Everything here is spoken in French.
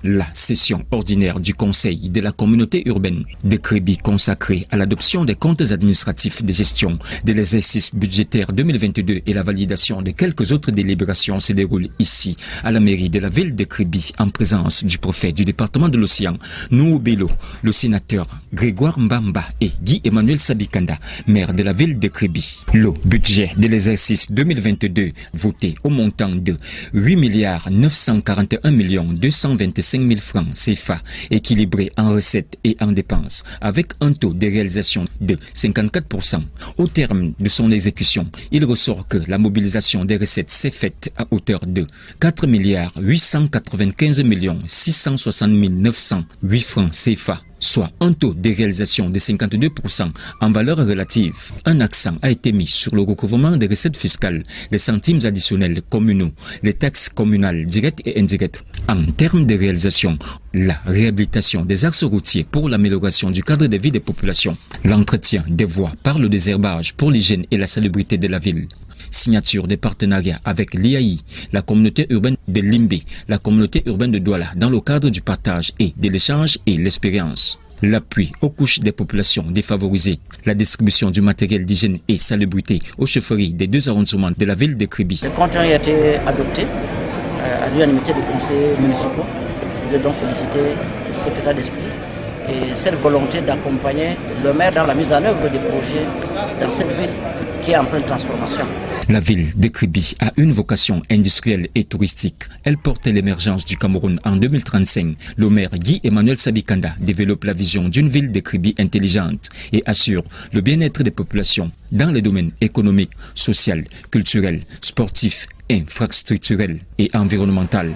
La session ordinaire du Conseil de la communauté urbaine de Kribi consacrée à l'adoption des comptes administratifs de gestion de l'exercice budgétaire 2022 et la validation de quelques autres délibérations se déroule ici, à la mairie de la ville de Kribi, en présence du préfet du département de l'Océan, Nouhou Bello, le sénateur Grégoire Mbamba et Guy Emmanuel Sabikanda, maire de la ville de Kribi. Le budget de l'exercice 2022 voté au montant de 8,941,225 000 francs CFA, équilibré en recettes et en dépenses, avec un taux de réalisation de 54%. Au terme de son exécution, il ressort que la mobilisation des recettes s'est faite à hauteur de 4,895 660 908 francs CFA, soit un taux de réalisation de 52% en valeur relative. Un accent a été mis sur le recouvrement des recettes fiscales, les centimes additionnels communaux, les taxes communales directes et indirectes. En termes de réalisation, la réhabilitation des axes routiers pour l'amélioration du cadre de vie des populations, l'entretien des voies par le désherbage pour l'hygiène et la salubrité de la ville. Signature des partenariats avec l'IAI, la communauté urbaine de Limbé, la communauté urbaine de Douala dans le cadre du partage et de l'échange et l'expérience. L'appui aux couches des populations défavorisées, la distribution du matériel d'hygiène et salubrité aux chefferies des 2 arrondissements de la ville de Kribi. Le compte a été adopté à l'unanimité des conseils municipaux. Je voudrais donc féliciter cet état d'esprit et cette volonté d'accompagner le maire dans la mise en œuvre des projets dans cette ville qui est en pleine transformation. La ville de Kribi a une vocation industrielle et touristique. Elle porte l'émergence du Cameroun en 2035. Le maire Guy Emmanuel Sabikanda développe la vision d'une ville de Kribi intelligente et assure le bien-être des populations dans les domaines économiques, social, culturel, sportif, infrastructurel et environnemental.